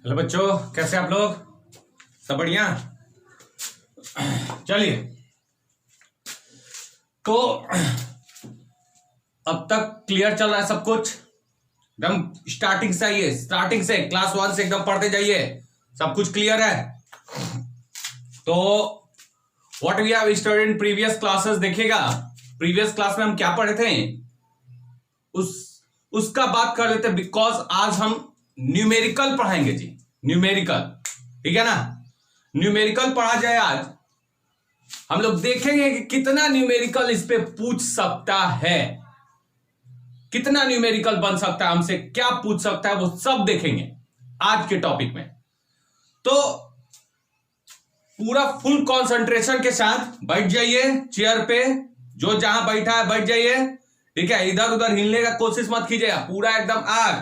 Hello बच्चों, कैसे आप लोग? सब बढ़िया। चलिए, तो अब तक क्लियर चल रहा है सब कुछ एकदम। स्टार्टिंग से आइए, स्टार्टिंग से क्लास 1 से एकदम पढ़ते जाइए। सब कुछ क्लियर है? तो what we have studied in previous classes देखिएगा। प्रीवियस क्लास में हम क्या पढ़े थे उसका बात कर लेते, बिकॉज आज हम न्यूमेरिकल पढ़ाएंगे जी। न्यूमेरिकल, ठीक है ना? न्यूमेरिकल पढ़ा जाए आज। हम लोग देखेंगे कि कितना न्यूमेरिकल इस पे पूछ सकता है, कितना न्यूमेरिकल बन सकता है, हमसे क्या पूछ सकता है, वो सब देखेंगे आज के टॉपिक में। तो पूरा फुल कंसंट्रेशन के साथ बैठ जाइए चेयर पे, जो जहां बैठा है बैठ जाइए, ठीक है? इधर उधर हिलने का कोशिश मत कीजिएगा, पूरा एकदम आग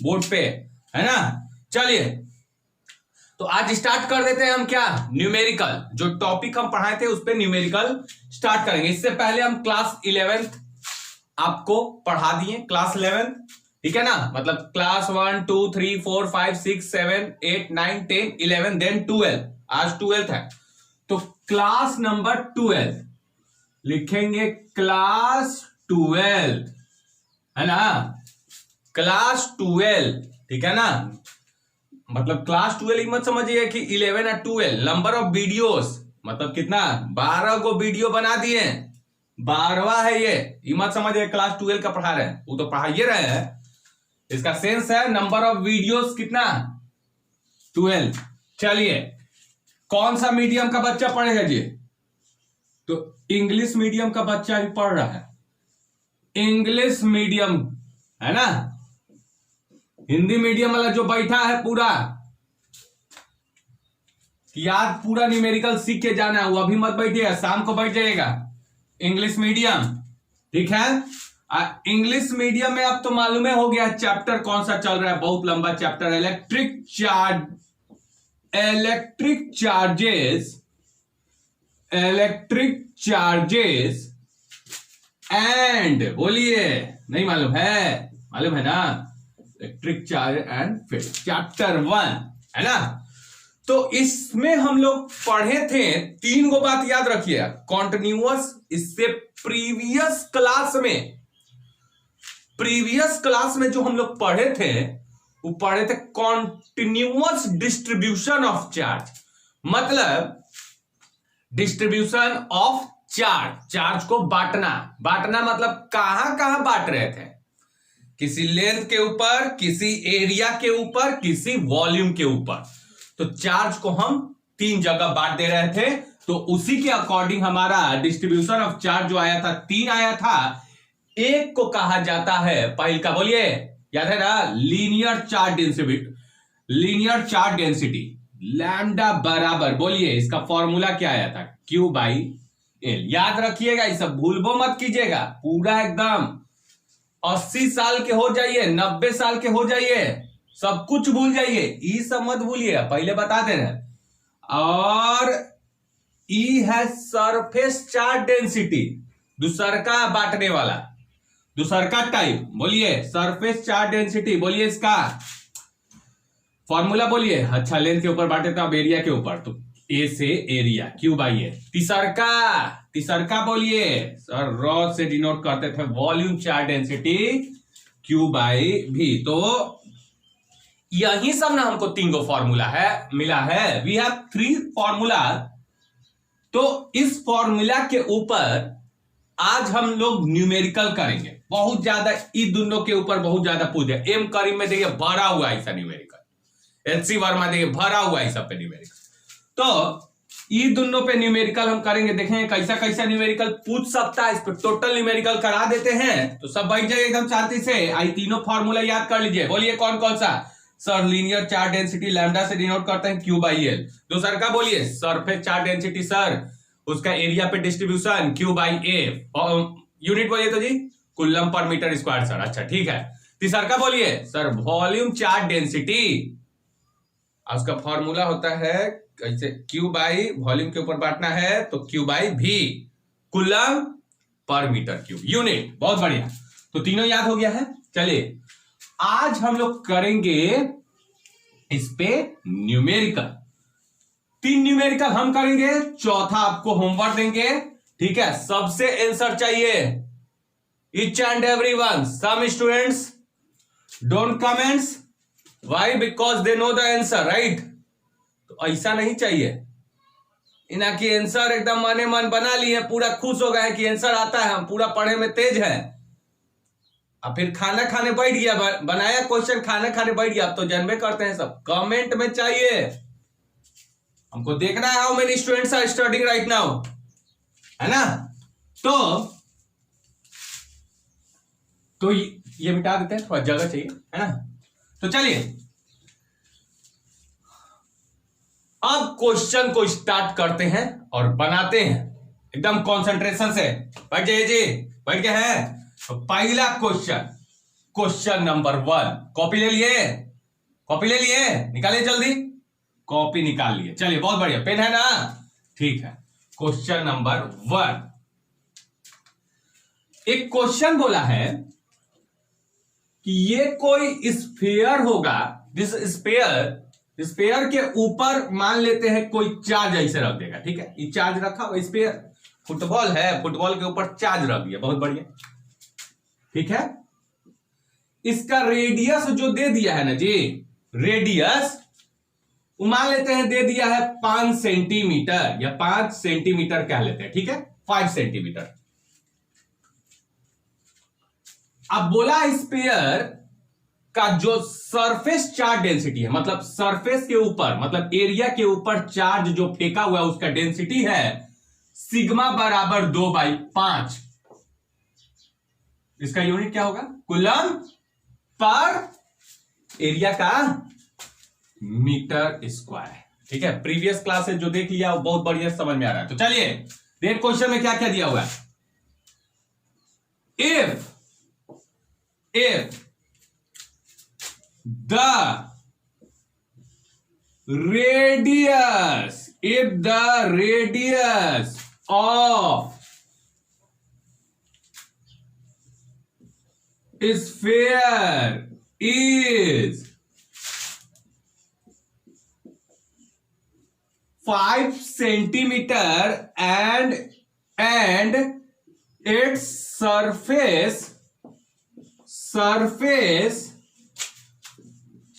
बोर्ड पे, है ना? चलिए, तो आज स्टार्ट कर देते हैं हम क्या, न्यूमेरिकल। जो टॉपिक हम पढ़ाए थे उस पे न्यूमेरिकल स्टार्ट करेंगे। इससे पहले हम क्लास 11th आपको पढ़ा दिए, क्लास 11th, ठीक है ना? मतलब क्लास 1 2 3 4 5 6 7 8 9 10 11 देन 12, आज 12th है। तो क्लास नंबर 12 लिखेंगे, क्लास 12, है ना? क्लास 12, ठीक है ना? मतलब क्लास 12 मत समझिए कि 11 या 12। नंबर ऑफ वीडियोस मतलब कितना, 12 को वीडियो बना दिए, 12वां है ये मत समझिए क्लास 12 का पढ़ा रहे हैं, वो तो पढ़ा ही रहे हैं। इसका सेंस है नंबर ऑफ वीडियोस कितना, 12। चलिए, कौन सा मीडियम का बच्चा पढ़ेगा जी? तो इंग्लिश मीडियम का बच्चा भी पढ़ रहा है, इंग्लिश मीडियम, है ना? हिंदी मीडियम वाला जो बैठा है पूरा कि आज पूरा न्यूमेरिकल सीख के जाना है, वो अभी मत बैठिएगा, शाम को बैठ जाइएगा। इंग्लिश मीडियम, ठीक है? इंग्लिश मीडियम में अब तो मालूम हो गया चैप्टर कौन सा चल रहा है, बहुत लंबा चैप्टर, इलेक्ट्रिक चार्जेस एंड, बोलिए, नहीं मालूम है? मालूम है ना? Electric charge and field, chapter 1, है ना? तो इसमें हम लोग पढ़े थे 3 गो बात याद रखिए कॉन्टिन्यूअस। इससे प्रीवियस क्लास में जो हम लोग पढ़े थे वो पढ़े थे कॉन्टिन्यूअस डिस्ट्रीब्यूशन ऑफ चार्ज, मतलब डिस्ट्रीब्यूशन ऑफ चार्ज को बांटना मतलब कहां कहां बांट रहे थे, किसी लेंथ के ऊपर, किसी एरिया के ऊपर, किसी वॉल्यूम के ऊपर। तो चार्ज को हम 3 जगह बांट दे रहे थे। तो उसी के अकॉर्डिंग हमारा डिस्ट्रीब्यूशन ऑफ चार्ज जो आया था 3 आया था। एक को कहा जाता है, पहले का बोलिए, याद है ना? लीनियर चार्ज डेंसिटी, लैम्डा बराबर, बोलिए इसका फॉर्मूला क्या आया था, Q/L। याद रखिएगा, ये सब भूलबो मत कीजिएगा, पूरा एकदम 80 साल के हो जाइए, 90 साल के हो जाइए, सब कुछ भूल जाइए, ई सब मत भूलिए, पहले बता दे रहे। और ई है सरफेस चार्ज डेंसिटी, दूसरका बांटने वाला, दूसरका टाइप, बोलिए सरफेस चार्ज डेंसिटी, बोलिए इसका फॉर्मूला बोलिए। अच्छा, लेंथ के ऊपर बांटे तो अब एरिया के ऊपर, तो ए से एरिया, Q/A। तीसरका बोलिए, सर रॉ से डिनोट करते थे वॉल्यूम चार्ज डेंसिटी, Q/V। तो यही सब ना हमको 3 गो फॉर्मूला है मिला है, वी हैव 3 फॉर्मूला। तो इस फॉर्मूला के ऊपर आज हम लोग न्यूमेरिकल करेंगे, बहुत ज्यादा ई दोनों के ऊपर बहुत ज्यादा पूछ है। एम करीम में देखिए भरा हुआ है ऐसा न्यूमेरिकल, एलसी वर्मा देखिए भरा हुआ है सब पे न्यूमेरिकल। तो ये दोनों पे न्यूमेरिकल हम करेंगे, देखेंगे कैसा कैसा न्यूमेरिकल पूछ सकता है। इस पे टोटल न्यूमेरिकल करा देते हैं। तो सब बैठ जाइए एकदम शांति से, आई तीनों फॉर्मूला याद कर लीजिए। बोलिए कौन कौन सा? Sir linear charge density lambda से डिनोट करते हैं Q/L। दूसरा का बोलिए सरफेस चार्ज डेंसिटी, सर उसका एरिया पे डिस्ट्रीब्यूशन Q/A। यूनिट बोलिए तो जी coulomb per metre square, sir. अच्छा ठीक है। तीसरा का बोलिए सर वॉल्यूम चार्ज डेंसिटी, उसका फॉर्मूला होता है कैसे, Q/वॉल्यूम के ऊपर बांटना है तो Q/V, coulomb per metre cube, unit. बहुत बढ़िया, तो तीनों याद हो गया है। चलिए आज हम लोग करेंगे इस पे न्यूमेरिकल, 3 न्यूमेरिकल हम करेंगे, चौथा आपको होमवर्क देंगे, ठीक है। सबसे आंसर चाहिए, each and every one. Some students don't comments, why? Because they know the answer, right? तो ऐसा नहीं चाहिए, इना की आंसर एकदम मने मन बना लिए, पूरा खुश हो गए कि आंसर आता है, हम पूरा पढ़े में तेज है, अब फिर खाना खाने बैठ गया, बनाया क्वेश्चन, खाना खाने बैठ गया। अब तो जानबे करते हैं सब, कमेंट में चाहिए हमको देखना है how many students are studying right now, है ना? तो ये मिटा देते हैं, थोड़ा जगह चाहिए, है ना? तो चलिए अब क्वेश्चन को स्टार्ट करते हैं और बनाते हैं एकदम कंसंट्रेशन से। बैठ जाइए जी, बैठ गए हैं। तो पहला क्वेश्चन नंबर 1, कॉपी ले लिए? कॉपी ले लिए? निकालिए जल्दी, कॉपी निकाल लिए। चलिए बहुत बढ़िया, पेन है ना? ठीक है। क्वेश्चन नंबर 1, एक क्वेश्चन बोला है कि ये कोई स्फीयर होगा, जिस स्फीयर के ऊपर मान लेते हैं कोई चार्ज ऐसे रख देगा, ठीक है? ये चार्ज रखा हुआ स्फीयर, फुटबॉल है, फुटबॉल के ऊपर चार्ज रख दिया, बहुत बढ़िया, ठीक है। इसका रेडियस जो दे दिया है ना जी, रेडियस मान लेते हैं दे दिया है 5 सेंटीमीटर या 5 सेंटीमीटर कह लेते हैं, ठीक है, 5 सेंटीमीटर। अब बोला स्फीयर का जो सरफेस चार्ज डेंसिटी है, मतलब सरफेस के ऊपर, मतलब एरिया के ऊपर चार्ज जो फेंका हुआ है उसका डेंसिटी है सिग्मा बराबर 2/5। इसका यूनिट क्या होगा? कूलम पर एरिया का मीटर स्क्वायर, ठीक है। प्रीवियस क्लास से जो देख लिया वो बहुत बढ़िया समझ में आ रहा है। तो चलिए देख क्वेश्चन में क्या क्या दिया हुआ है। If the radius of sphere is 5 centimeter and its surface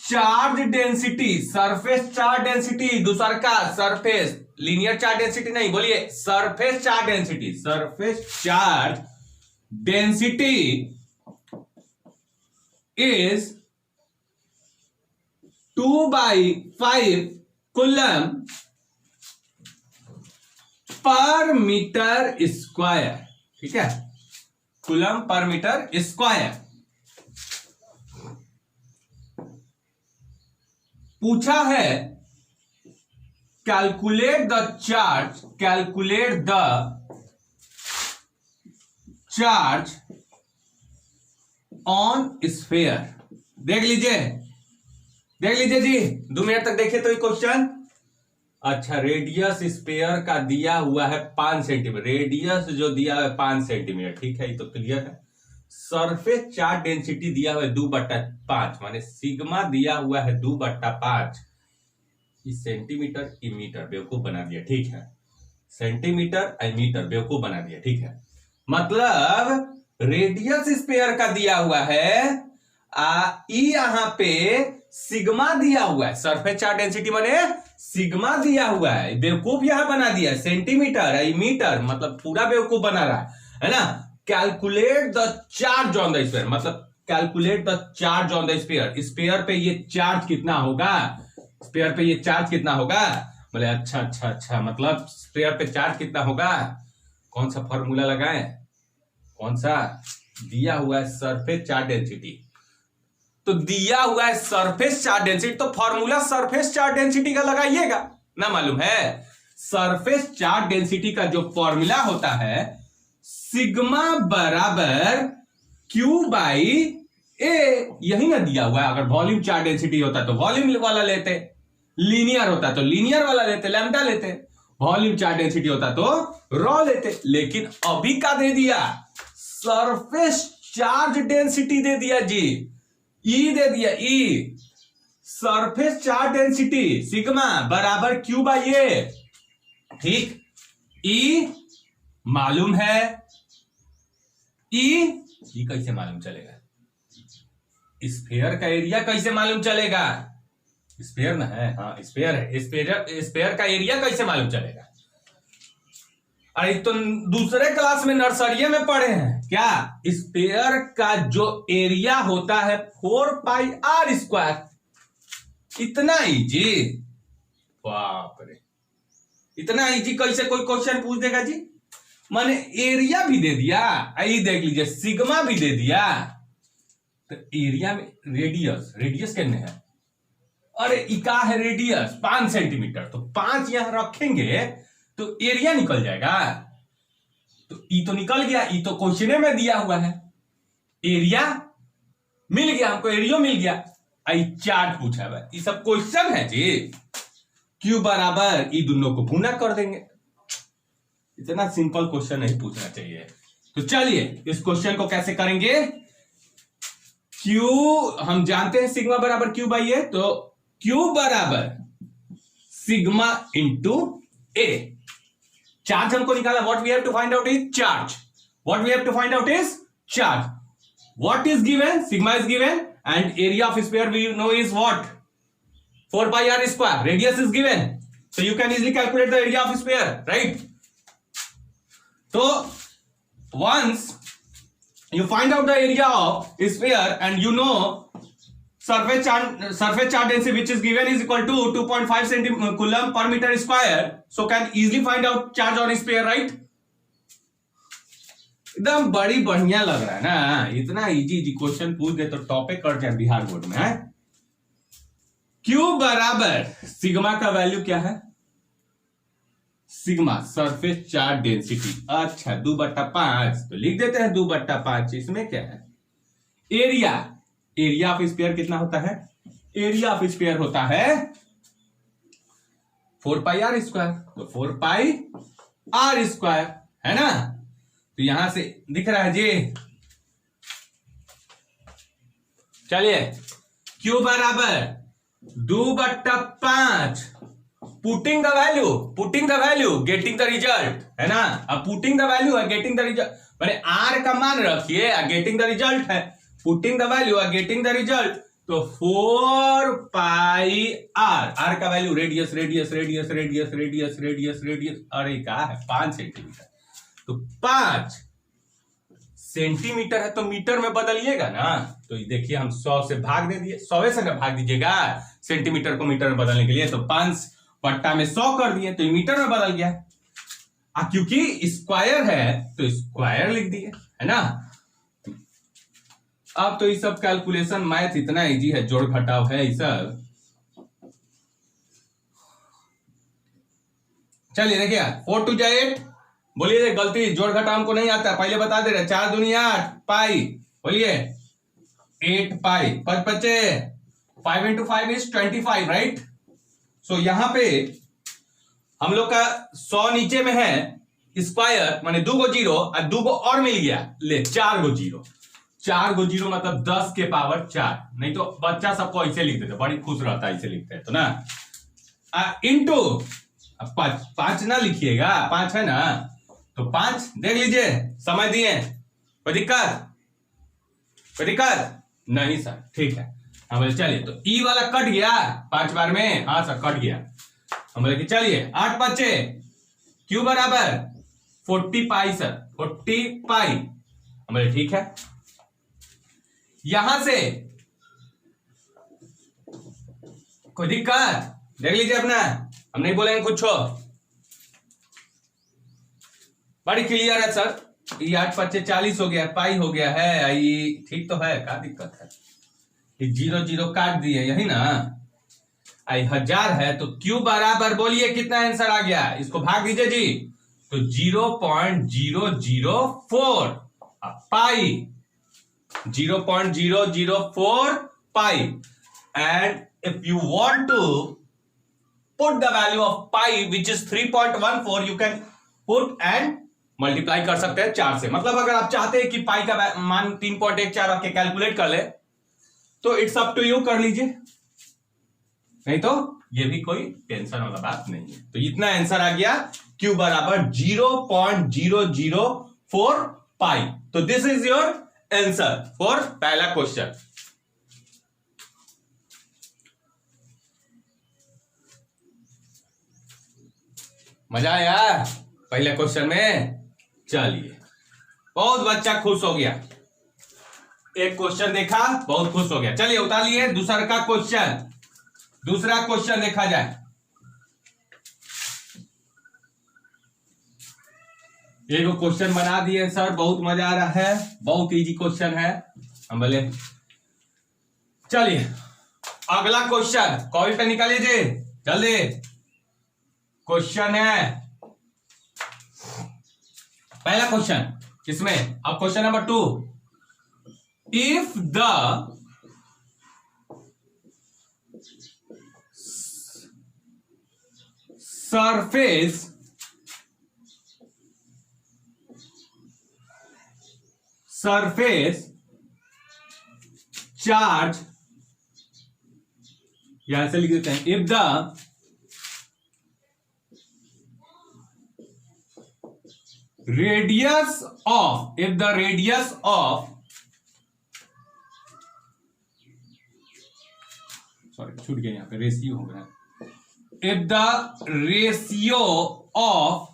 charge density, दूसरा का सरफेस लीनियर चार्ज डेंसिटी नहीं, बोलिए surface charge density is 2/5 coulomb per metre square, ठीक है, कूलम पर मीटर स्क्वायर। पूछा है calculate the charge on sphere. देख लीजिए जी, 2 मिनट तक देखिए तो ये क्वेश्चन। अच्छा, रेडियस स्फीयर का दिया हुआ है 5 सेंटीमीटर, रेडियस जो दिया है 5 सेंटीमीटर, ठीक है, ये तो क्लियर है। सरफेस चार्ज डेंसिटी दिया हुआ है 2/5, माने सिग्मा दिया हुआ है 2/5। इस सेंटीमीटर ई मीटर बेवकूफ बना दिया, ठीक है, सेंटीमीटर आई मीटर बेवकूफ बना दिया, ठीक है। मतलब रेडियस स्फीयर का दिया हुआ है यहां पे सिग्मा दिया हुआ है, सरफेस चार्ज डेंसिटी माने सिग्मा दिया हुआ है, बेवकूफ यहां बना दिया, सेंटीमीटर आई मीटर, मतलब पूरा बेवकूफ बना रहा है ना। Calculate the charge on the sphere, मतलब calculate the charge on the sphere, sphere पे ये चार्ज कितना होगा, स्फीयर पे ये चार्ज कितना होगा। बोले अच्छा, मतलब स्फीयर पे चार्ज कितना होगा, कौन सा फॉर्मूला लगाएं, कौन सा दिया हुआ है, सरफेस चार्ज डेंसिटी। तो दिया हुआ है सरफेस चार्ज डेंसिटी, तो फॉर्मूला सरफेस चार्ज डेंसिटी का लगाइएगा ना, मालूम है सरफेस चार्ज डेंसिटी का जो फॉर्मूला होता है सिग्मा बराबर Q/A, यही ना दिया हुआ है। अगर वॉल्यूम चार्ज डेंसिटी होता तो वॉल्यूम वाला लेते, लीनियर होता तो लीनियर वाला लेते, लैम्डा लेते, वॉल्यूम चार्ज डेंसिटी होता तो रॉ लेते, लेकिन अभी का दे दिया सरफेस चार्ज डेंसिटी दे दिया जी, ई दे दिया, ई सरफेस चार्ज डेंसिटी सिग्मा बराबर क्यू बाई ए, ठीक। ई मालूम है, ई कैसे मालूम चलेगा? स्फीयर का एरिया कैसे मालूम चलेगा? स्फीयर ना है, हाँ स्फीयर है, स्फीयर का एरिया कैसे मालूम चलेगा? अरे तो दूसरे क्लास में नर्सरी में पढ़े हैं क्या? स्फीयर का जो एरिया होता है 4πr²। इतना इजी? बाप रे, इतना इजी कैसे कोई क्वेश्चन पूछ देगा जी? माने एरिया भी दे दिया, आई देख लीजिए, सिग्मा भी दे दिया, तो एरिया में रेडियस कितने है? अरे इका है रेडियस 5 सेंटीमीटर, तो 5 यहां रखेंगे तो एरिया निकल जाएगा। तो ई तो निकल गया, ई तो क्वेश्चन में दिया हुआ है, एरिया मिल गया हमको, एरिया मिल गया। आई चार्ज पूछा है, ये सब क्वेश्चन है जी। क्यू बराबर ई दोनों को गुना कर देंगे। इतना सिंपल क्वेश्चन नहीं पूछना चाहिए। तो चलिए इस क्वेश्चन को कैसे करेंगे। क्यू हम जानते हैं सिग्मा बराबर क्यू बाई ए, तो क्यू बराबर सिग्मा इंटू ए। चार्ज हमको निकाला, what we have to find out is charge, what we have to find out is charge. What is given? Sigma is given and area of sphere we know is what? 4πr². Radius is given, so you can easily calculate the area of sphere, right? So once you find out the area of sphere and you know surface charge density which is given is equal to 2.5 coulomb per meter square, so can easily find out charge on sphere, right? एकदम बड़ी बढ़िया लग रहा है ना। इतना easy question पूछ दे तो टॉपिक कर जाए बिहार बोर्ड में है। क्यू बराबर सिग्मा का वैल्यू क्या है? सिग्मा सरफेस चार्ज डेंसिटी, अच्छा 2/5, तो लिख देते हैं 2/5। इसमें क्या है? एरिया ऑफ स्फीयर कितना होता है? एरिया ऑफ स्फीयर होता है 4πr², तो 4πr² है ना। तो यहां से दिख रहा है जी। चलिए Q बराबर 2/5, putting the value getting the result, है ना। अब पुटिंग द वैल्यू है गेटिंग द रिजल्ट, मैंने R का मान रखिए, गेटिंग द रिजल्ट है, putting the value getting the result, तो 4πr, R का वैल्यू रेडियस, अरे क्या है 5 सेंटीमीटर, तो 5 सेंटीमीटर है तो मीटर में बदलिएगा ना। तो देखिए हम 100 से भाग दे दिए, 100 से ना भाग दीजिएगा सेंटीमीटर को मीटर में बदलने के लिए, तो 5 बट्टा में 100 कर दिए तो मीटर में बदल गया। क्योंकि स्क्वायर है तो स्क्वायर लिख दिए, है ना। अब तो ये सब कैलकुलेशन मैथ इतना इजी है, जोड़ घटाव है ये सब। चलिए देखिए 4 2 8, बोलिए गलती, जोड़ घटाव हमको नहीं आता, पहले बता दे रहे। 4 दूनी 8 पाई, बोलिए 8 पाई, 5 बचे 5 into 5 is 25, राइट। सो यहां पे हम लोग का 100 नीचे में है, स्क्वायर माने 2 गो 0 और 2 गो और मिल गया, ले 4 गो 0, 4 गो 0 मतलब 10 के पावर 4। नहीं तो बच्चा सबको ऐसे लिख देते, बड़ी खुश रहता है ऐसे लिखते हैं तो ना। इंटू 5 ना लिखिएगा, 5 है ना, तो 5 देख लीजिए, समझ दिए, कोई दिक्कत नहीं सर, ठीक है। हम बोले चलिए तो ई वाला कट गया 5 बार में, हाँ सर कट गया। हम बोले कि चलिए 8 बचे, क्यू बराबर 40 पाई सर, 40 पाई। हम बोले ठीक है, यहां से कोई दिक्कत देख लीजिए अपना, हम नहीं बोलेंगे कुछ हो, बड़ी क्लियर है सर। ये 8 5 40 हो गया, पाई हो गया है, ये ठीक तो है, क्या दिक्कत है? ये 0 0 काट दिए, यही ना। आई 1000 है तो क्यू बराबर बोलिए कितना आंसर आ गया, इसको भाग दीजिए जी, तो 0.004 pi, 0.004 pi. And if you want to put the value of pi which is 3.14, you can put and multiply कर सकते हैं 4 से। मतलब अगर आप चाहते हैं कि पाई का मान 3.14 आपके कैलकुलेट कर ले, तो इट्स अप टू यू, कर लीजिए। नहीं तो ये भी कोई टेंशन वाला बात नहीं है। तो इतना आंसर आ गया, Q बराबर 0.004 पाई। तो this is your answer for पहला क्वेश्चन। मजा आया पहले क्वेश्चन में? चलिए, बहुत बच्चा खुश हो गया, एक क्वेश्चन देखा बहुत खुश हो गया। चलिए उतार लिए दूसरा का क्वेश्चन। दूसरा क्वेश्चन देखा जाए। एक क्वेश्चन बना दिए सर, बहुत मजा आ रहा है, बहुत इजी क्वेश्चन है। हम बोले चलिए अगला क्वेश्चन कॉपी पे निकाल लीजिए जल्दी। क्वेश्चन है पहला क्वेश्चन किसमें, अब question number 2, if the surface charge, यहां से लिख देते हैं, if the radius of sorry छूट गया, यहां पे रेशियो हो गया। if the ratio of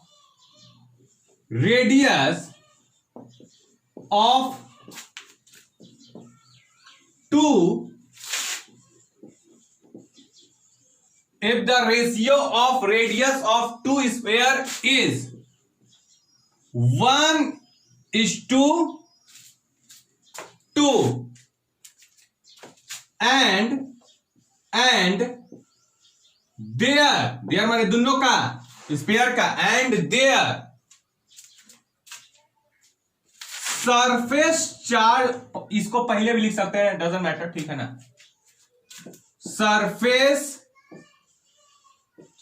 radius of two sphere is 1:2 and there माने दोनों का, स्पेयर का, एंड देयर सरफेस चार्ज, इसको पहले भी लिख सकते हैं, डजंट मैटर, ठीक है ना। Surface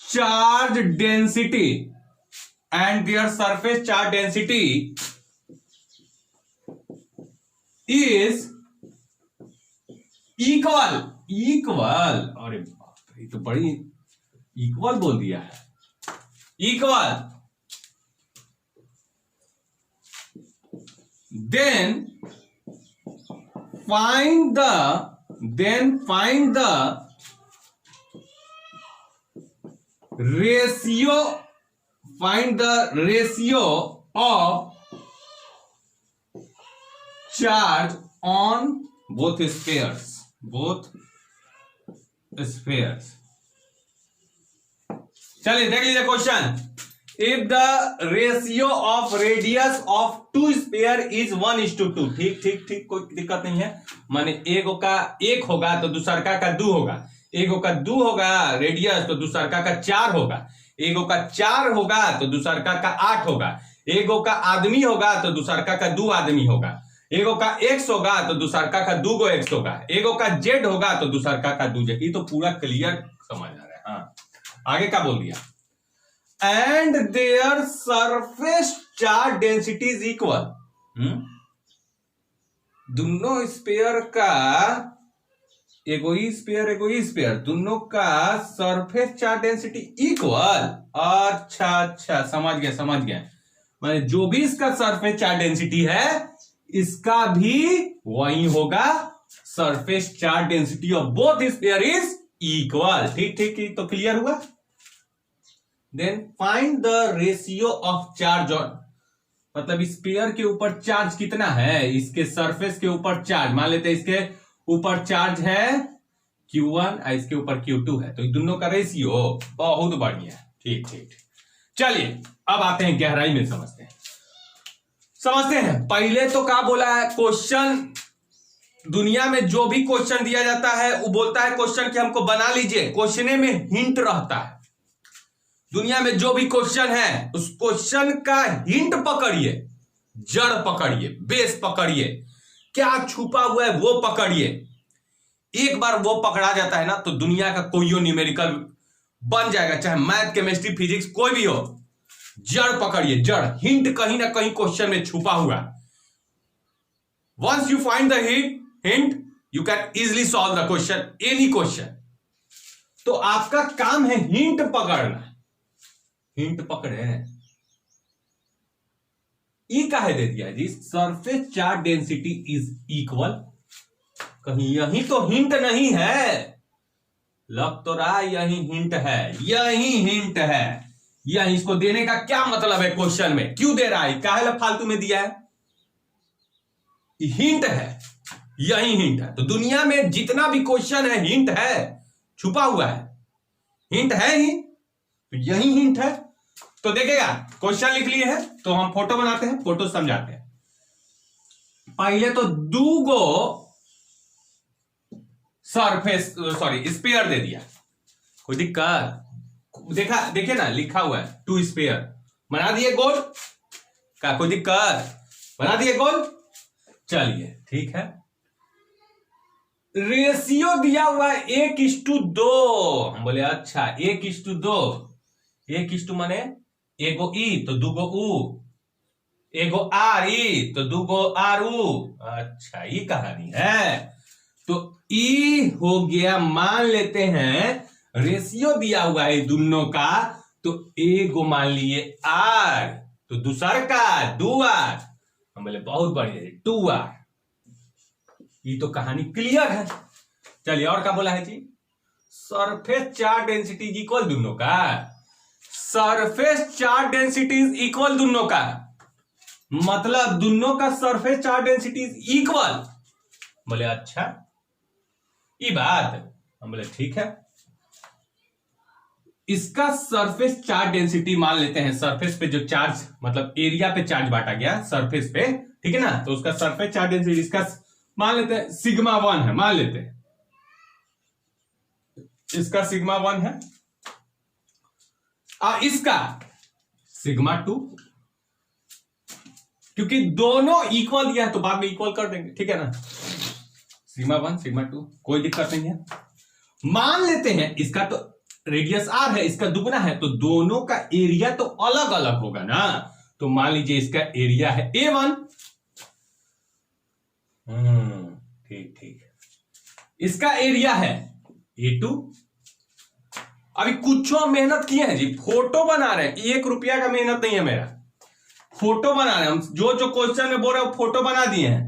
charge density and their surface charge density is equal. अरे बाप रे, ये तो बड़ी इक्वल बोल दिया है, equal. then find the ratio of charge on both spheres, चलिए देख लीजिए question. If the ratio of radius of two sphere is 1:2, ठीक, कोई दिक्कत नहीं है। माने एगो का 1 होगा तो दूसरा का 2 होगा, एगो का 2 होगा रेडियस तो दूसरा का 4 होगा, एगो का 4 होगा तो दूसरा का 8 होगा, एगो का आदमी होगा तो दूसरा का 2 आदमी होगा, एगो का x होगा तो दूसरा का 2 गो x होगा, एगो का z होगा तो दूसरा का 2 z। ये तो पूरा क्लियर समझ आ रहा है। हाँ, आगे क्या बोल दिया, and their surface charge density is equal. दोनों स्पेयर का, एगो स्पेयर दोनों का सरफेस चार्ज डेंसिटी इक्वल। अच्छा, समझ गया। माने जो भी इसका सरफेस चार्ज डेंसिटी है इसका भी वही होगा, surface charge density of both sphere is equal. ठीक, तो क्लियर हुआ। Then find the ratio of charge on, मतलब स्पेयर के ऊपर चार्ज कितना है, इसके सरफेस के ऊपर चार्ज, मान लेते हैं इसके ऊपर चार्ज है Q1 और इसके ऊपर Q2 है, तो इन दोनों का रेशियो बहुत बढ़िया। ठीक, चलिए अब आते हैं गहराई में, समझते हैं। पहले तो क्या बोला है, क्वेश्चन दुनिया में जो भी क्वेश्चन दिया जाता है वो बोलता है क्वेश्चन कि हमको बना लीजिए, क्वेश्चन में हिंट रहता है। दुनिया में जो भी क्वेश्चन है उस क्वेश्चन का हिंट पकड़िए, जड़ पकड़िए, बेस पकड़िए, क्या छुपा हुआ है वो पकड़िए। एक बार वो पकड़ा जाता है ना तो दुनिया का कोई न्यूमेरिकल बन जाएगा, चाहे मैथ, केमिस्ट्री, फिजिक्स कोई भी हो। जड़ पकड़िए, जड़, हिंट कहीं ना कहीं क्वेश्चन में छुपा हुआ। Once you find the hint you can easily solve the question, any question. तो आपका काम है हिंट पकड़ना। हिंट पकड़े, ई काहे दे दिया जी, surface charge density is equal. कहीं यही तो हिंट नहीं है? लग तो रहा यही हिंट है, यही हिंट है। यही इसको देने का क्या मतलब है? क्वेश्चन में क्यों दे रहा है? काहे फालतू में दिया है? हिंट है, यही हिंट है। तो दुनिया में जितना भी क्वेश्चन है हिंट है, छुपा हुआ है, हिंट है ही, तो यही हिंट है। तो देखिएगा क्वेश्चन लिख लिए है तो हम फोटो बनाते हैं, फोटो समझाते हैं। पहले तो दूगो सरफेस स्पेयर दे दिया, कोई दिक्कत? देखा, देखिए ना लिखा हुआ है 2 स्पेयर, बना दिए गोल का, कोई दिक्कत? बना दिए गोल, चलिए ठीक है। रेशियो दिया हुआ है 1:2। हम बोले अच्छा 1:2, 1 माने एगो ई तो दूगो ऊ, एगो आर ई तो दूगो आर ऊ। अच्छा ये कहानी है। तो ई हो गया, मान लेते हैं रेशियो दिया हुआ है दोनों का, तो एगो मान लिए आर तो दूसर का 2r। हम बोले बहुत बढ़िया 2r। ये तो कहानी क्लियर है। चलिए और क्या बोला है जी, सरफेस चार्ज डेंसिटी इक्वल दोनों का, सरफेस चार्ज डेंसिटी इक्वल दोनों का, मतलब दोनों का सरफेस चार्ज डेंसिटी इक्वल। बोले अच्छा ये बात, हम बोले ठीक है। इसका सरफेस चार्ज डेंसिटी मान लेते हैं, सरफेस पे जो चार्ज मतलब एरिया पे चार्ज बांटा गया सरफेस पे, ठीक है ना, तो उसका सरफेस चार्ज डेंसिटी इसका मान लेते हैं सिग्मा 1 है, मान लेते हैं इसका सिग्मा 1 है, इसका सिग्मा 2, क्योंकि दोनों इक्वल दिया है तो बाद में इक्वल कर देंगे, ठीक है ना। सिग्मा 1 सिग्मा 2 कोई दिक्कत नहीं है। मान लेते हैं इसका तो रेडियस r है, इसका दुगना है, तो दोनों का एरिया तो अलग अलग होगा ना। तो मान लीजिए इसका एरिया है A1, ठीक ठीक, इसका एरिया है A2। अभी कुछ मेहनत किए हैं जी, फोटो बना रहे हैं, 1 रुपया का मेहनत नहीं है मेरा, फोटो बना रहे हैं हम। जो जो क्वेश्चन में बोल रहे हैं वो फोटो बना दिए हैं,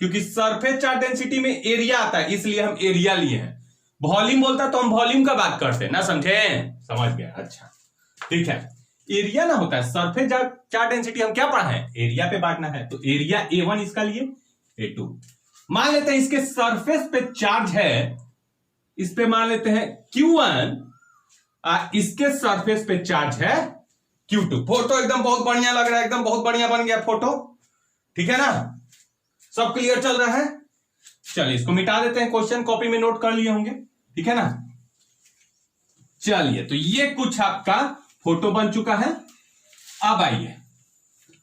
क्योंकि सरफेस चार्ज डेंसिटी में एरिया आता है इसलिए हम एरिया लिए हैं। वॉल्यूम बोलता तो हम वॉल्यूम का बात करते, ना समझे? समझ गए, अच्छा ठीक है। एरिया ना होता है, सरफेस चार्ज डेंसिटी हम क्या पढ़ा है, एरिया पे बांटना है, तो एरिया A1 इसका लिए A2। मान लेते हैं इसके सरफेस पे चार्ज है, इस पे मान लेते हैं Q1, इसके सरफेस पे चार्ज है Q2। फोटो एकदम बहुत बढ़िया लग रहा है, एकदम बहुत बढ़िया बन गया फोटो, ठीक है ना, सब क्लियर चल रहा है। चलिए इसको मिटा देते हैं, क्वेश्चन कॉपी में नोट कर लिए होंगे, ठीक है ना। चलिए तो ये कुछ आपका फोटो बन चुका है। अब आइए,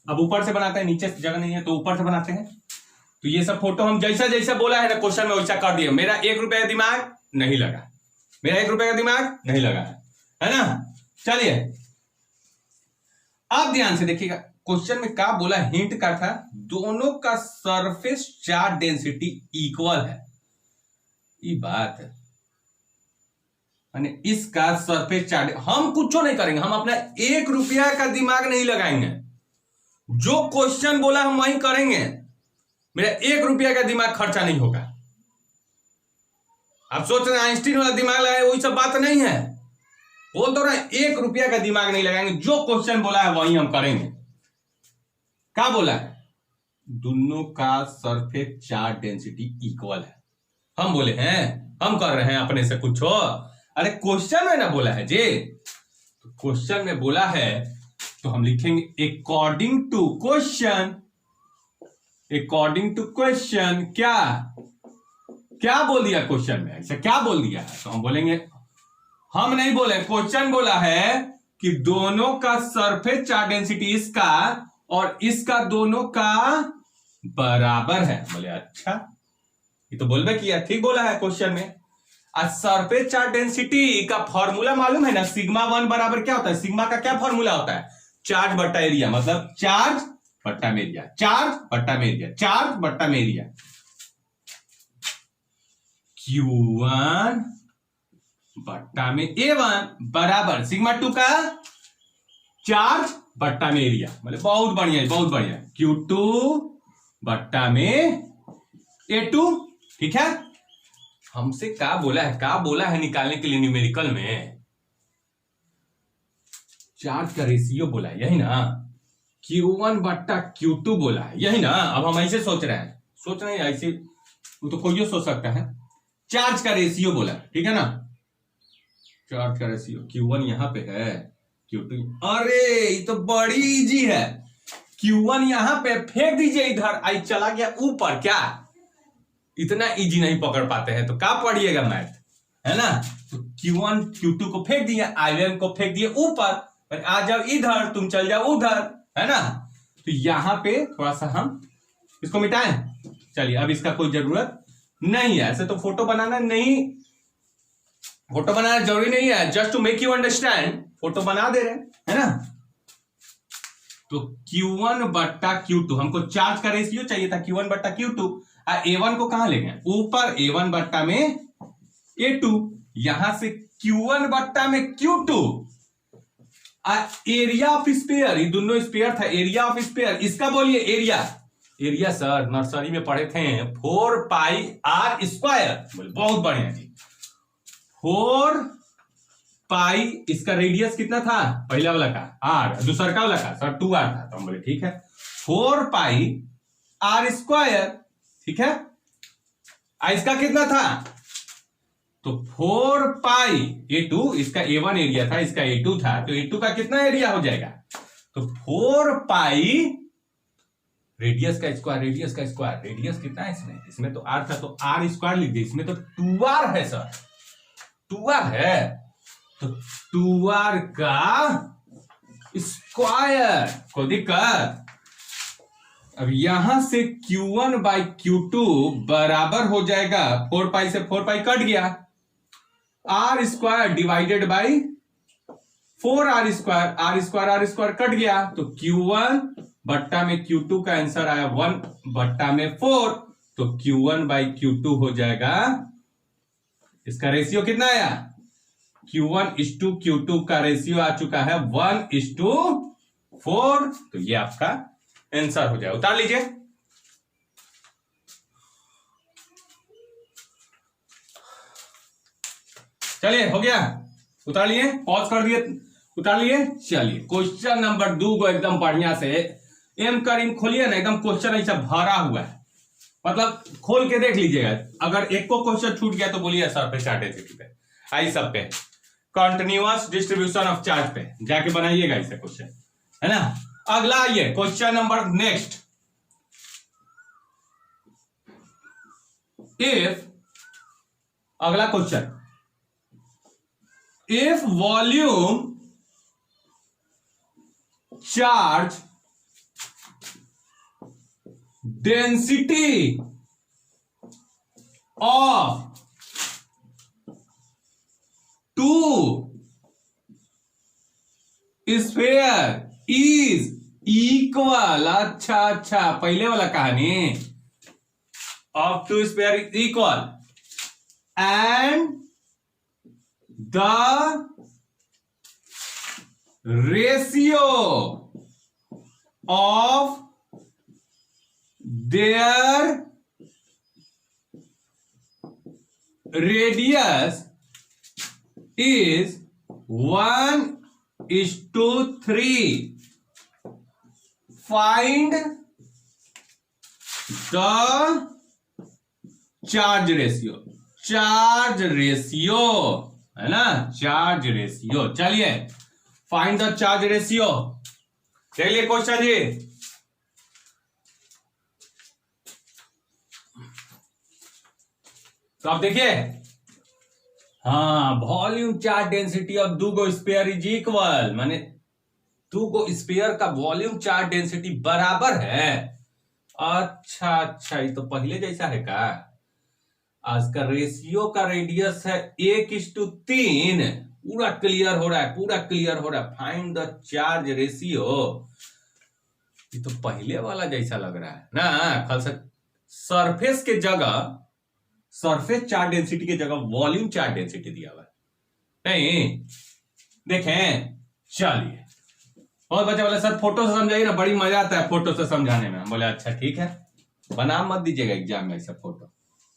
अब ऊपर से बनाते हैं, नीचे जगह नहीं है तो ऊपर से बनाते हैं। तो ये सब फोटो हम जैसा जैसा बोला है ना क्वेश्चन में वैसा कर दिए। मेरा 1 रुपए का दिमाग नहीं लगा, मेरा 1 रुपए का दिमाग नहीं लगा है ना। चलिए अब ध्यान से देखिएगा, क्वेश्चन में क्या बोला, हिंट का था दोनों का सरफेस चार्ज डेंसिटी इक्वल है। ये बात है, इसका सरफेस चार्ज, हम कुछ नहीं करेंगे, हम अपना 1 रुपया का दिमाग नहीं लगाएंगे, जो क्वेश्चन बोला हम वही करेंगे। मेरा 1 रुपया का दिमाग खर्चा नहीं होगा। आप सोच रहे हैं आइंस्टीन वाला दिमाग लगाए, वही सब बात नहीं है। बोल तो रहे 1 रुपया का दिमाग नहीं लगाएंगे, जो क्वेश्चन बोला है वही हम करेंगे। क्या बोला है, दोनों का सरफेस चार्ज डेंसिटी इक्वल है। हम बोले हैं, हम कर रहे हैं अपने से कुछ हो? अरे क्वेश्चन में ना बोला है जी, तो क्वेश्चन में बोला है तो हम लिखेंगे according to question. According to question क्या क्या बोल दिया क्वेश्चन में, ऐसा क्या बोल दिया है, तो हम बोलेंगे, हम नहीं बोले, क्वेश्चन बोला है कि दोनों का सरफेस चार्ज डेंसिटी इसका और इसका दोनों का बराबर है। बोले अच्छा, ये तो बोलबे किया, ठीक बोला है क्वेश्चन में। आज सरफेस चार्ज डेंसिटी का फॉर्मूला मालूम है ना, सिग्मा 1 बराबर क्या होता है, सिग्मा का क्या फॉर्मूला होता है, चार्ज बट्टा एरिया, मतलब चार्ज बट्टा एरिया, चार्ज बट्टा एरिया, चार्ज बट्टा एरिया। Q1 बट्टा में A1 बराबर सिग्मा 2 का चार्ज बट्टा में एरिया। मतलब बहुत बढ़िया, बहुत बढ़िया। Q2 बट्टा में A2। ठीक है, हमसे क्या बोला है निकालने के लिए न्यूमेरिकल में? चार्ज का रेशियो बोला है, यही ना? Q1 बट्टा Q2 बोला है, यही ना? अब हम ऐसे सोच रहे हैं ऐसे, वो तो कोई सोच सकता है। चार्ज का रेशियो बोला, ठीक है ना? चार्ज का रेशियो Q1 यहां पे है, Q2, अरे ये तो बड़ी इजी है। Q1 यहां पे फेंक दीजिए इधर, आई चला गया ऊपर। क्या इतना इजी नहीं पकड़ पाते हैं तो क्या पढ़िएगा मैथ, है ना? तो Q1 Q2 को फेंक दिया, I1 को फेंक दिए ऊपर, आ जाओ इधर, तुम चल जाओ उधर, है ना? तो यहां पे थोड़ा सा हम इसको मिटाएं। चलिए, अब इसका कोई जरूरत नहीं है। ऐसे तो फोटो बनाना जरूरी नहीं है, just to make you understand photo बना दे रहे हैं, है ना? तो Q1 बट्टा Q2, हमको चार्ज का रेशियो चाहिए था Q1 बट्टा Q2। A1 को कहां ले गए? ऊपर, A1 बट्टा में A2। यहां से Q1 बट्टा में Q2, एरिया ऑफ स्पेयर, ये दोनों स्पेयर था, एरिया ऑफ स्पेयर, इसका बोलिए एरिया सर नर्सरी में पढ़े थे 4 पाई R स्क्वायर। बहुत बढ़िया जी। 4 पाई, इसका रेडियस कितना था? पहला वाला का R, दूसरा वाला का सर 2R था। तो हम बोले ठीक है, 4 पाई R स्क्वायर। ठीक है, इसका कितना था? तो 4 पाई A2, इसका A1 एरिया था, इसका A2 था, तो A2 का कितना एरिया हो जाएगा? तो 4 पाई रेडियस का स्क्वायर, रेडियस कितना है इसमें तो R था, तो R स्क्वायर लिख दिए। इसमें तो 2R है सर, 2R है, तो 2R का स्क्वायर। कोई दिक्कत? अब यहां से Q1 बाई Q2 बराबर हो जाएगा 4 पाई से 4 पाई कट गया, R square divided by 4R square, R square cut गया, तो Q1 बट्टा में Q2 का आंसर आया 1 बट्टा में 4, तो Q1 बाई Q2 हो जाएगा। इसका रेशियो कितना आया? Q1:2 Q2 का रेशियो आ चुका है 1:4, तो ये आपका आंसर हो जाए। उतार लीजिए। चलिए, हो गया, उतार लिए, पॉज कर दिए, उतार लिए। चलिए, क्वेश्चन नंबर 2 को एकदम बढ़िया से एम करीम खोलिए ना, एकदम क्वेश्चन ऐसा भरा हुआ है, मतलब खोल के देख लीजिएगा। अगर एक को क्वेश्चन छूट गया तो बोलिए सर पे चार्ट डेंसिटी पे, आई सब पे कंटिन्यूअस डिस्ट्रीब्यूशन ऑफ चार्ज पे जाके बनाइएगा इसे क्वेश्चन, है ना? अगला आइए क्वेश्चन नंबर नेक्स्ट। इफ, अगला question, if volume charge density of 2 sphere is equal, अच्छा, पहले वाला कहानी, of 2 sphere is equal and the ratio of their radius is 1:3. Find the charge ratio. Charge ratio, है ना? Charge ratio. चलिए, find the charge ratio. चलिए question जी, तो आप देखिए, हाँ, volume charge density of 2 spare is equal, माने 2 spare का वॉल्यूम चार्ज डेंसिटी बराबर है। अच्छा, ये तो पहले जैसा है का? आज का रेशियो का रेडियस है 1:3। पूरा क्लियर हो रहा है, फाइंड द चार्ज रेशियो। ये तो पहले वाला जैसा लग रहा है ना? कल से सरफेस के जगह, सरफेस चार्ज डेंसिटी की जगह वॉल्यूम चार्ज डेंसिटी दिया हुआ है। नहीं देखें, चलिए। और बच्चा बोला सर फोटो से समझाइए ना, बड़ी मजा आता है फोटो से समझाने में। हम बोले अच्छा ठीक है, बना मत दीजिएगा एग्जाम में ऐसा photo,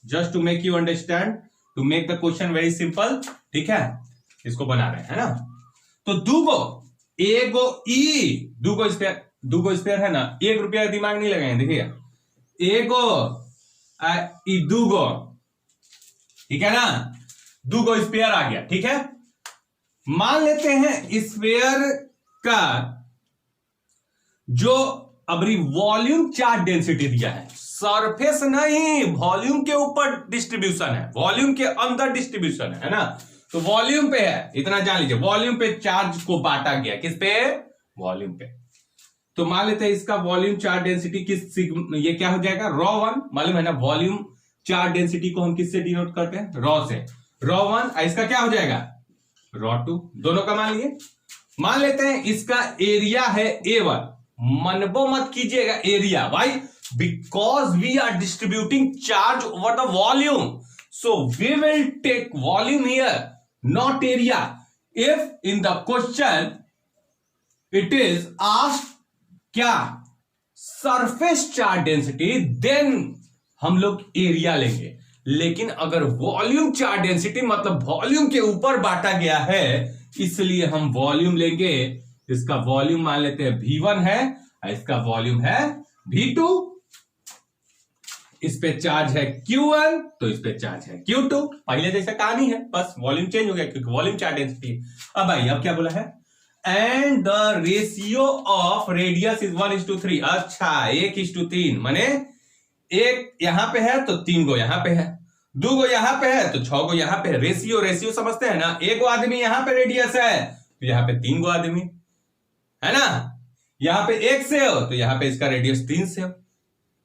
just to make you understand, to make the question very simple, ठीक है, इसको बना रहे हैं ना। तो दूगो एगो ई, दूगो स्पेयर है ना, 1 रुपया दिमाग नहीं लगाएंगे, देखिए एगो ई दूगो, ठीक है ना, दूगो स्पेयर आ गया, ठीक है। मान लेते हैं स्पेयर का जो अभी वॉल्यूम चार्ज डेंसिटी दिया है, सरफेस नहीं वॉल्यूम के ऊपर डिस्ट्रीब्यूशन है, वॉल्यूम के अंदर डिस्ट्रीब्यूशन है ना, तो वॉल्यूम पे है, इतना जान लीजिए, वॉल्यूम पे चार्ज को बांटा गया, किस पे, वॉल्यूम पे। तो मान लेते हैं इसका वॉल्यूम चार्ज डेंसिटी किस, ये क्या हो जाएगा, ρ1, मालूम है ना, वॉल्यूम चार्ज डेंसिटी को हम किससे डिनोट करते हैं, ρ से, ρ1, इसका क्या हो जाएगा, ρ2, दोनों का मान लिए। मान लेते हैं इसका एरिया है A1, मनबो मत कीजिएगा एरिया, भाई because we are distributing charge over the volume, so we will take volume here, not area. If in the question it is asked क्या, सरफेस चार्ज डेंसिटी, देन हम लोग एरिया लेंगे। लेकिन अगर वॉल्यूम चार्ज डेंसिटी मतलब volume के ऊपर बांटा गया है, इसलिए हम वॉल्यूम लेंगे। इसका वॉल्यूम मान लेते हैं V1 है, इसका वॉल्यूम है V2, इस पे चार्ज है Q1, तो इस पे चार्ज है Q2, पहले जैसा कहानी है, बस वॉल्यूम चेंज हो गया क्योंकि वॉल्यूम चार्ज डेंसिटी। अब भाई अब क्या बोला है, and the ratio of radius is 1:3। अच्छा 1:3, माने 1 यहां पे है तो 3 गो यहां पे है, 2 गो यहां पे है तो 6 गो यहां पे है। रेशियो समझते हैं ना, 1 गो आदमी यहां पे रेडियस है तो यहां पे 3 गो आदमी है ना, यहां पे 1 से हो तो यहां पे इसका रेडियस 3 से हो,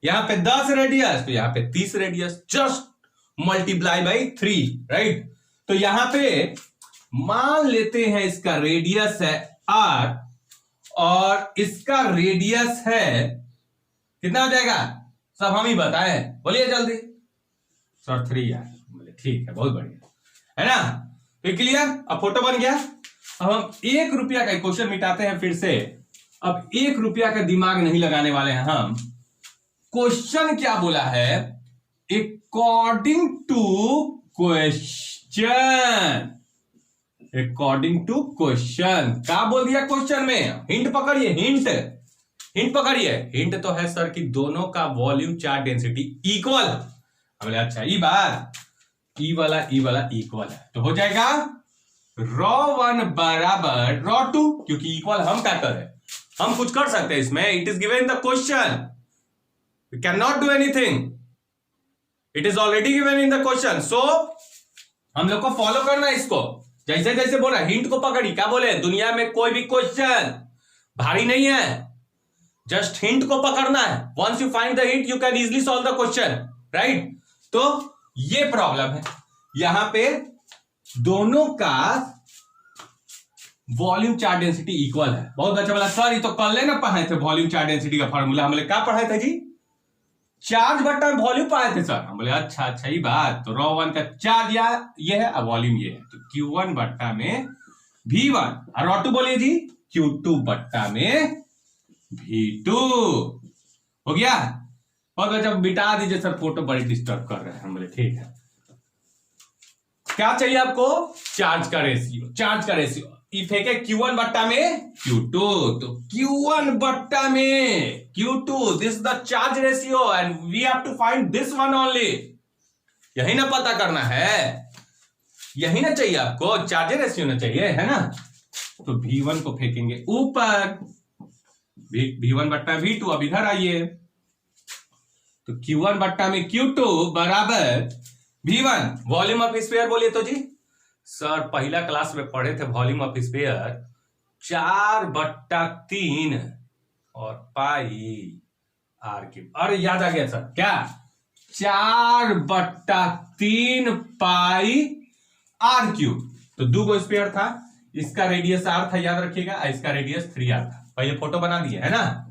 यहां पे 10 रेडियस तो यहां पे 30 radius, just multiply by 3, right. तो यहां पे मान लेते हैं इसका रेडियस है R और इसका रेडियस है कितना हो जाएगा, सब हम ही बताए, बोलिए जल्दी, सर 3 यार, बोले ठीक है, बहुत बढ़िया है ना। तो क्लियर, अब फोटो बन गया। अब हम 1 रुपया का क्वेश्चन मिटाते हैं फिर से। अब 1 रुपया का दिमाग नहीं लगाने वाले हैं हम। क्वेश्चन क्या बोला है, according to question, according to question, क्या बोल दिया क्वेश्चन में, हिंट पकड़िए, हिंट पकड़िए। हिंट तो है सर कि दोनों का वॉल्यूम चार्ज डेंसिटी इक्वल। हमने अच्छा ई बार ई वाला इक्वल है, तो हो जाएगा ρ1 बराबर ρ2, क्योंकि इक्वल हम क्या कर रहे हैं, हम कुछ कर सकते हैं इसमें, it is given in the question, we can not do anything, it is already given in the question. So हम लोग को फॉलो करना है इसको, जैसे जैसे बोला हिंट को पकड़ी, क्या बोले, दुनिया में कोई भी क्वेश्चन भारी नहीं है, जस्ट हिंट को पकड़ना है, once you find the hint you can easily solve the question, right. तो ये प्रॉब्लम है, यहां पे दोनों का वॉल्यूम चार्ज डेंसिटी इक्वल है। बहुत बच्चा बोला सर ये तो कल ना पढ़ाए थे वॉल्यूम चार्ज डेंसिटी का फॉर्मूला, हमने क्या पढ़ाए थे जी, चार्ज बट्टा वॉल्यूम पढ़ाए थे सर। हम बोले अच्छा ये बात, तो ρ1 का चार्ज ये है और वॉल्यूम ये है, तो Q1 बट्टा में V1, और ρ2 बोलिए जी Q2 बट्टा में V2, हो गया। और जब बिटा दीजिए सर, फोटो बड़ी डिस्टर्ब कर रहे हैं। हम बोले ठीक है, क्या चाहिए आपको, चार्ज का रेशियो, ई फेंके Q1 बट्टा में Q2, तो Q1 बट्टा में Q2, this the charge ratio and we have to find this one only. यही ना पता करना है, यही ना चाहिए आपको, चार्ज रेशियो ना चाहिए, है ना। तो V1 को फेंकेंगे ऊपर, V1 बट्टा V2, अब इधर आइए, तो Q1 बट्टा में Q2 बराबर V1, वॉल्यूम ऑफ स्फीयर बोलिए तो जी, सर पहला क्लास में पढ़े थे वॉल्यूम ऑफ स्फीयर 4/3 और पाई r3। अरे याद आ गया सर, क्या 4/3 पाई r3। तो 2 गो स्फीयर था, इसका रेडियस r था, याद रखिएगा, इसका रेडियस 3r था। पहले फोटो बना दिए है ना।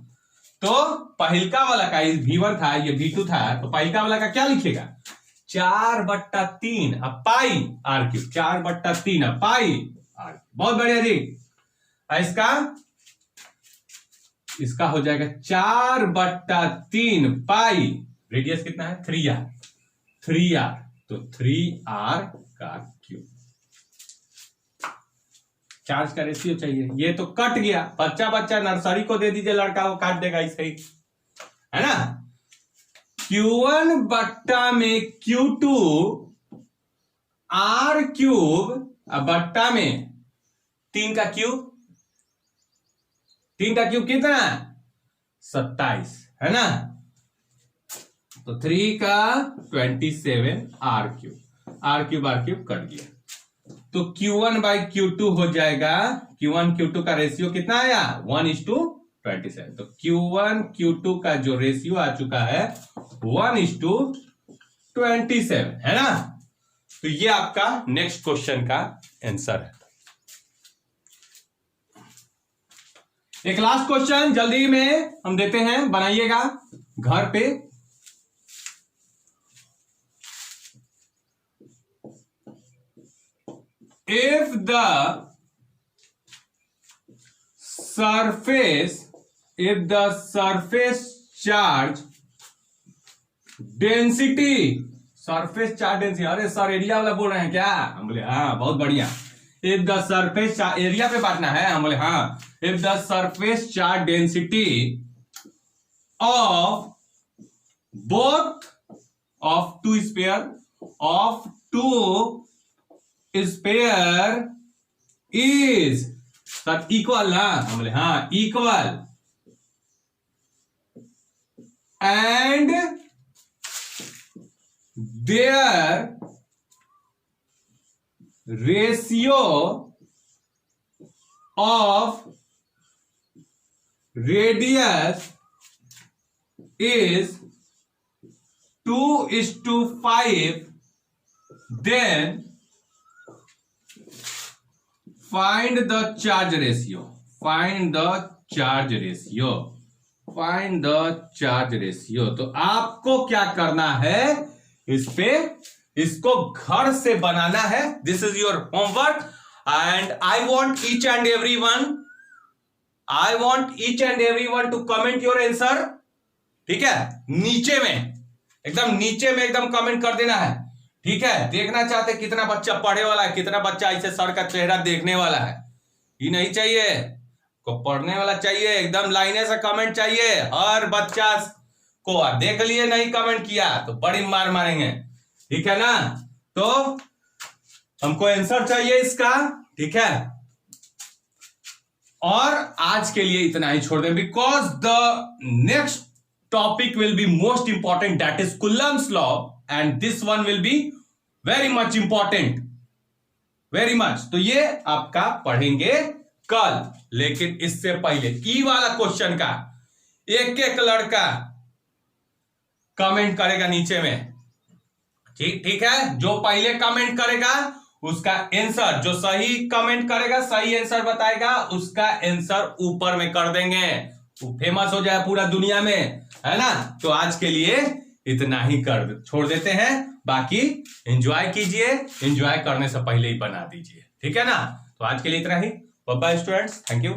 तो पहिलका वाला का V1 था, ये V2 था, तो पहिलका वाला का क्या लिखिएगा, 4/3 पाई r³ 4/3 पाई r। बहुत बढ़िया जी। इसका हो जाएगा 4/3 पाई, रेडियस कितना है 3r, तो 3r का क्यूब। चार्ज का रेशियो चाहिए, ये तो कट गया, बच्चा नर्सरी को दे दीजिए, लड़का को काट देगा इससे ही, है ना। Q1 बट्टा में Q2 r³ बट्टा में 3 का क्यूब, 3 का क्यूब कितना 27, है ना। तो 3 का 27 r³ कट गया, तो Q1/Q2 हो जाएगा, Q1 Q2 का रेशियो कितना आया 1:27, तो Q1 Q2 का जो रेशियो आ चुका है 1:27, है ना। तो ये आपका नेक्स्ट क्वेश्चन का आंसर है। एक लास्ट क्वेश्चन जल्दी में हम देते हैं, बनाइएगा घर पे। If the surface charge density, surface charge density, अरे सर एरिया वाला बोल रहे हैं क्या? हम बोले हाँ, बहुत बढ़िया। इफ द सरफेस एरिया पे बांटना है, हम बोले हाँ। If the surface charge density of both of two sphere is sir equal ना, हम बोले हाँ equal, and their ratio of radius is 2:5, then find the charge ratio. तो आपको क्या करना है, इसको घर से बनाना है। This is your homework, and I want each and every one two comment your answer, ठीक है। नीचे में एकदम कमेंट कर देना है, ठीक है। देखना चाहते कितना बच्चा पढ़ने वाला है, कितना बच्चा ऐसे सर का चेहरा देखने वाला है। ये नहीं चाहिए को पढ़ने वाला चाहिए, एकदम लाइने से कमेंट चाहिए। हर बच्चा को देख लिए नहीं कमेंट किया तो बड़ी मार मारेंगे, ठीक है ना। तो हमको आंसर चाहिए इसका, ठीक है। और आज के लिए इतना ही छोड़ दें, because the next topic will be most important, that is coulomb's law, and this one will be very much important, very much. तो ये आपका पढ़ेंगे कल, लेकिन इससे पहले ई वाला क्वेश्चन का एक लड़का कमेंट करेगा नीचे में, ठीक है। जो पहले कमेंट करेगा उसका आंसर, जो सही कमेंट करेगा, सही आंसर बताएगा, उसका आंसर ऊपर में कर देंगे, वो फेमस हो जाए पूरा दुनिया में, है ना। तो आज के लिए इतना ही छोड़ देते हैं, बाकी एंजॉय कीजिए, एंजॉय करने से पहले ही बना दीजिए, ठीक है ना। तो आज के लिए इतना ही, bye bye students, thank you.